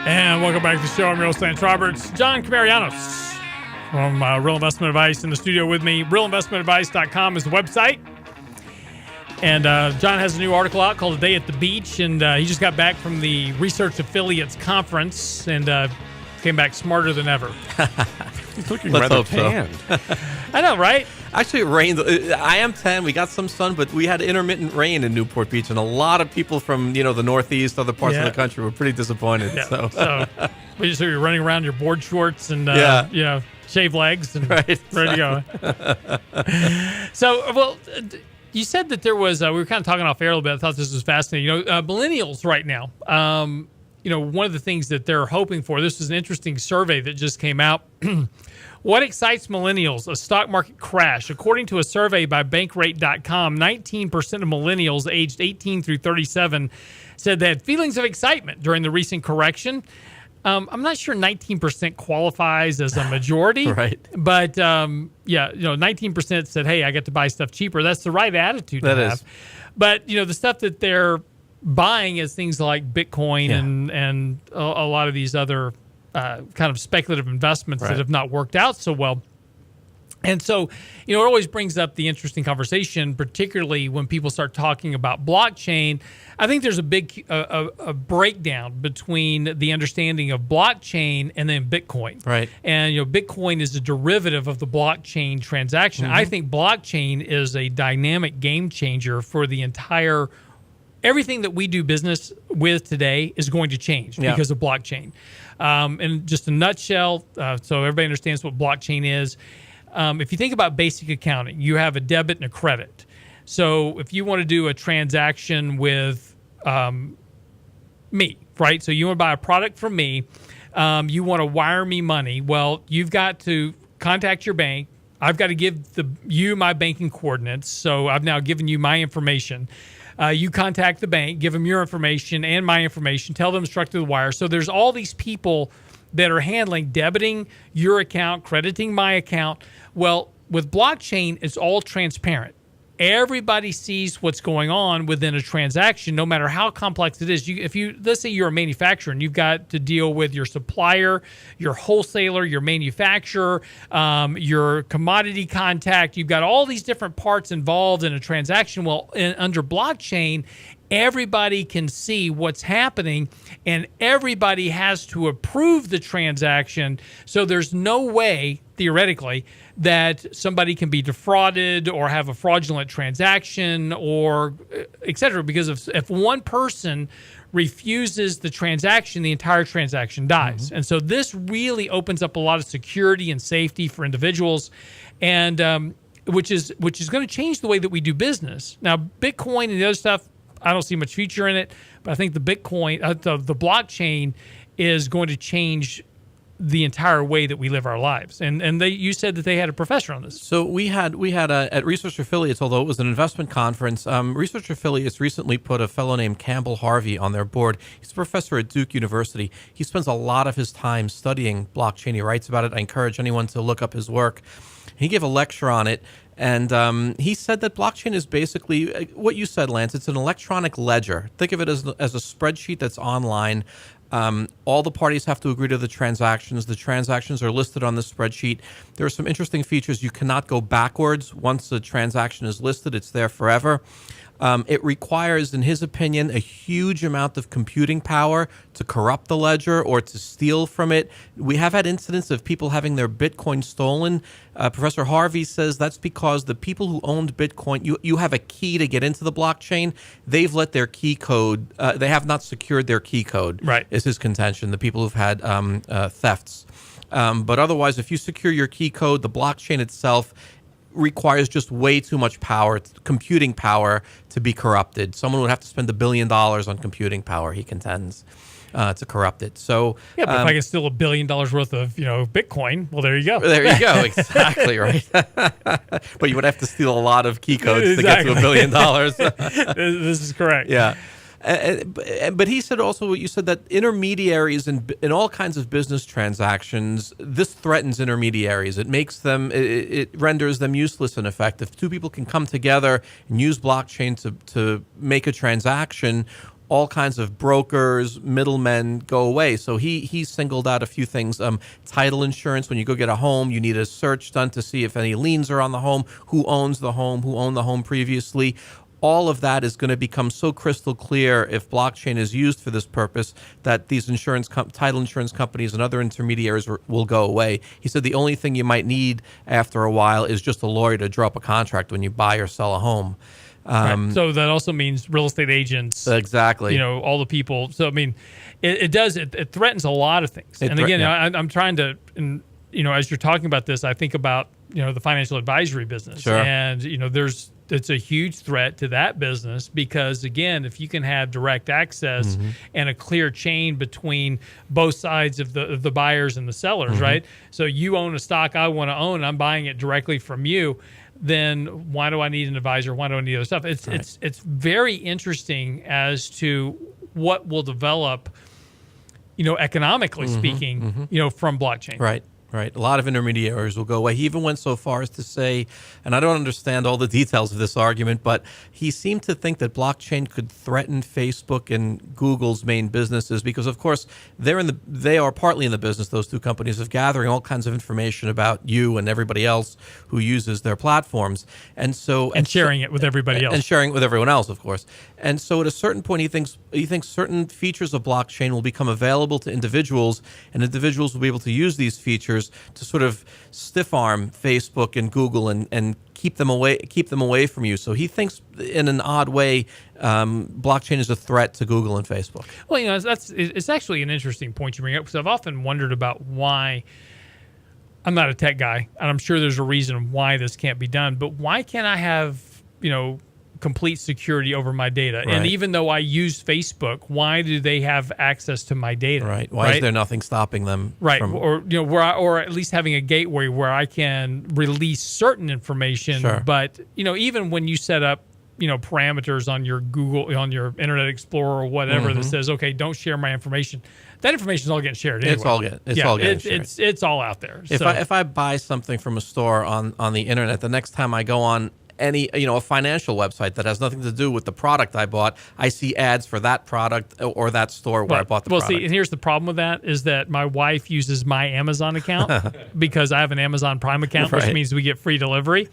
And welcome back to the show. I'm Real Estate Roberts. John Coumarianos from Real Investment Advice in the studio with me. RealInvestmentAdvice.com is the website. And John has a new article out called A Day at the Beach. And he just got back from the Research Affiliates Conference and came back smarter than ever. He's looking rather tanned. I know, right? Actually, it rained. I am tan. We got some sun, but we had intermittent rain in Newport Beach, and a lot of people from the Northeast, other parts of the country, were pretty disappointed. Yeah. So we just you're running around your board shorts and shave legs and ready to go. So, well, you said that there was. We were kind of talking off air a little bit. I thought this was fascinating. Millennials right now. One of the things that they're hoping for. This was an interesting survey that just came out. What excites millennials? A stock market crash. According to a survey by Bankrate.com, 19% of millennials aged 18 through 37 said they had feelings of excitement during the recent correction. I'm not sure 19% qualifies as a majority, right? But 19% said, "Hey, I get to buy stuff cheaper." That's the right attitude to have. But the stuff that they're buying is things like Bitcoin and a lot of these other kind of speculative investments that have not worked out so well. And so, it always brings up the interesting conversation, particularly when people start talking about blockchain. I think there's a big a breakdown between the understanding of blockchain and then Bitcoin. Right. And, Bitcoin is a derivative of the blockchain transaction. I think blockchain is a dynamic game changer for the entire everything that we do business with today is going to change because of blockchain. In just a nutshell, so everybody understands what blockchain is. If you think about basic accounting, you have a debit and a credit. So if you want to do a transaction with me, right? So you want to buy a product from me, you want to wire me money. Well, you've got to contact your bank. I've got to give you my banking coordinates. So I've now given you my information. You contact the bank, give them your information and my information, tell them to instruct the wire. So there's all these people that are handling debiting your account, crediting my account. Well, with blockchain, it's all transparent. Everybody sees what's going on within a transaction, no matter how complex it is. Let's say you're a manufacturer and you've got to deal with your supplier, your wholesaler, your manufacturer, your commodity contact. You've got all these different parts involved in a transaction. Well, under blockchain, everybody can see what's happening and everybody has to approve the transaction. So there's no way, theoretically, that somebody can be defrauded or have a fraudulent transaction or et cetera. Because if one person refuses the transaction, the entire transaction dies. Mm-hmm. And so this really opens up a lot of security and safety for individuals, and which is going to change the way that we do business. Now, Bitcoin and the other stuff, I don't see much future in it, but I think the Bitcoin, the blockchain is going to change the entire way that we live our lives. And you said that they had a professor on this. So we had at Research Affiliates, although it was an investment conference, Research Affiliates recently put a fellow named Campbell Harvey on their board. He's a professor at Duke University. He spends a lot of his time studying blockchain. He writes about it. I encourage anyone to look up his work. He gave a lecture on it, and he said that blockchain is basically what you said, Lance. It's an electronic ledger. Think of it as a spreadsheet that's online. All the parties have to agree to the transactions. The transactions are listed on the spreadsheet. There are some interesting features. You cannot go backwards. Once the transaction is listed, it's there forever. It requires, in his opinion, a huge amount of computing power to corrupt the ledger or to steal from it. We have had incidents of people having their Bitcoin stolen. Professor Harvey says that's because the people who owned Bitcoin, you have a key to get into the blockchain. They've let their key code, they have not secured their key code, right, is his contention, the people who've had thefts. But otherwise, if you secure your key code, the blockchain itself requires just way too much power, computing power, to be corrupted. Someone would have to spend $1 billion on computing power, he contends, to corrupt it. So yeah, but if I can steal $1 billion worth of Bitcoin, well, there you go. There you go. Exactly right. But you would have to steal a lot of key codes to get to $1 billion. This is correct. Yeah. But he said also what you said, that intermediaries in all kinds of business transactions, this threatens intermediaries. It makes them, it renders them useless in effect. If two people can come together and use blockchain to make a transaction, all kinds of brokers, middlemen go away. So he singled out a few things. Title insurance, when you go get a home, you need a search done to see if any liens are on the home, who owns the home, who owned the home previously. All of that is going to become so crystal clear if blockchain is used for this purpose that these title insurance companies and other intermediaries will go away. He said the only thing you might need after a while is just a lawyer to draw up a contract when you buy or sell a home. Right. So that also means real estate agents. Exactly. All the people. So, I mean, it threatens a lot of things. And again, I'm trying to, as you're talking about this, I think about, the financial advisory business. Sure. And, it's a huge threat to that business because, again, if you can have direct access and a clear chain between both sides of the buyers and the sellers, right? So you own a stock I want to own, I'm buying it directly from you, then why do I need an advisor? Why do I need other stuff? It's very interesting as to what will develop, economically speaking, from blockchain. Right. Right. A lot of intermediaries will go away. He even went so far as to say, and I don't understand all the details of this argument, but he seemed to think that blockchain could threaten Facebook and Google's main businesses because, of course, they are partly in the business, those two companies, of gathering all kinds of information about you and everybody else who uses their platforms. And sharing it with everybody else. And sharing it with everyone else, of course. And so at a certain point, he thinks certain features of blockchain will become available to individuals, and individuals will be able to use these features to sort of stiff arm Facebook and Google and keep them away from you. So he thinks, in an odd way, blockchain is a threat to Google and Facebook. Well, it's actually an interesting point you bring up because I've often wondered about why. I'm not a tech guy, and I'm sure there's a reason why this can't be done. But why can't I have complete security over my data? Right. And even though I use Facebook, why do they have access to my data? Right. Why is there nothing stopping them? Right. Or at least having a gateway where I can release certain information. Sure. But even when you set up parameters on your Google, on your Internet Explorer or whatever that says, okay, don't share my information, that information is all getting shared anyway. It's all getting shared. It's all out there. If I buy something from a store on the internet, the next time I go on a financial website that has nothing to do with the product I bought, I see ads for that product or that store where I bought the product. Well, see, and here's the problem with that is that my wife uses my Amazon account because I have an Amazon Prime account, which means we get free delivery.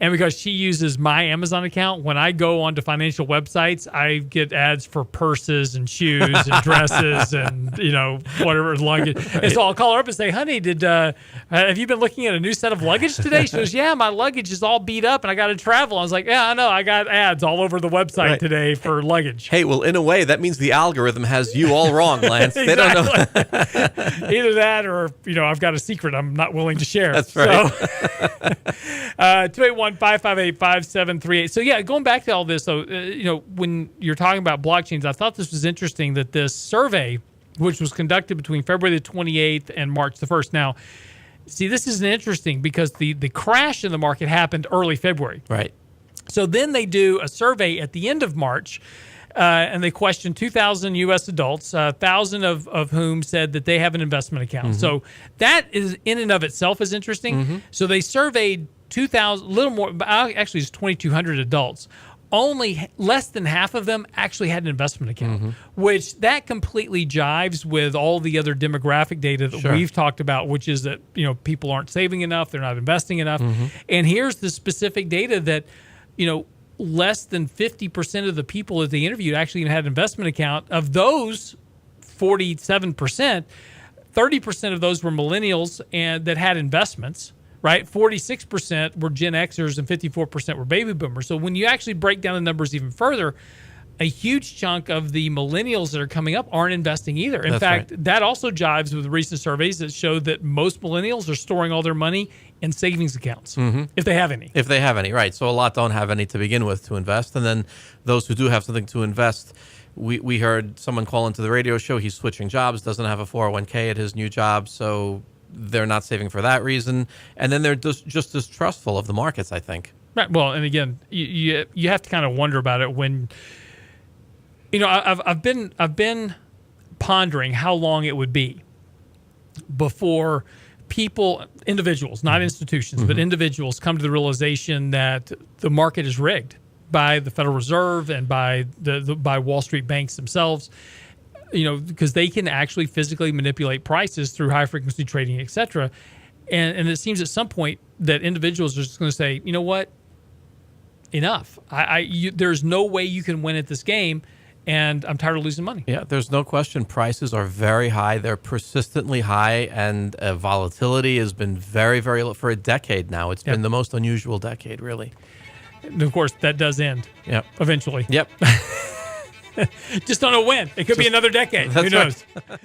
And because she uses my Amazon account, when I go onto financial websites, I get ads for purses and shoes and dresses and, whatever luggage. Right. And so I'll call her up and say, honey, have you been looking at a new set of luggage today? She goes, yeah, my luggage is all beat up and I got to travel. I was like, yeah, I know. I got ads all over the website today for luggage. Hey, well, in a way, that means the algorithm has you all wrong, Lance. They don't know. Either that or, I've got a secret I'm not willing to share. That's right. So, 281-558-5738. So, yeah, going back to all this, though, when you're talking about blockchains, I thought this was interesting that this survey, which was conducted between February the 28th and March the 1st. Now, see, this is interesting because the crash in the market happened early February. Right. So then they do a survey at the end of March, and they questioned 2,000 U.S. adults, 1,000 of whom said that they have an investment account. So that is in and of itself is interesting. So they surveyed 2,000, little more, actually it's 2,200 adults. Only less than half of them actually had an investment account, which that completely jives with all the other demographic data that we've talked about, which is that people aren't saving enough, they're not investing enough. And here's the specific data that less than 50% of the people that they interviewed actually had an investment account. Of those 47%, 30% of those were millennials and that had investments. Right, 46% were Gen Xers and 54% were baby boomers. So when you actually break down the numbers even further, a huge chunk of the millennials that are coming up aren't investing either. In fact, that also jives with recent surveys that show that most millennials are storing all their money in savings accounts, if they have any. If they have any, right. So a lot don't have any to begin with to invest. And then those who do have something to invest, we heard someone call into the radio show, he's switching jobs, doesn't have a 401k at his new job, so they're not saving for that reason, and then they're just distrustful of the markets, I think. Right. Well, and again, you have to kind of wonder about it when, I've been pondering how long it would be before individuals, not institutions, but individuals come to the realization that the market is rigged. by the Federal Reserve and by by Wall Street banks themselves, because they can actually physically manipulate prices through high frequency trading, et cetera. And it seems at some point that individuals are just going to say, you know what, enough. There's no way you can win at this game, and I'm tired of losing money. Yeah, there's no question. Prices are very high. They're persistently high, and volatility has been very, very low for a decade now. It's been the most unusual decade, really. And of course, that does end. Yep. Eventually. Yep. Just don't know when. It could be another decade. Who knows? Right.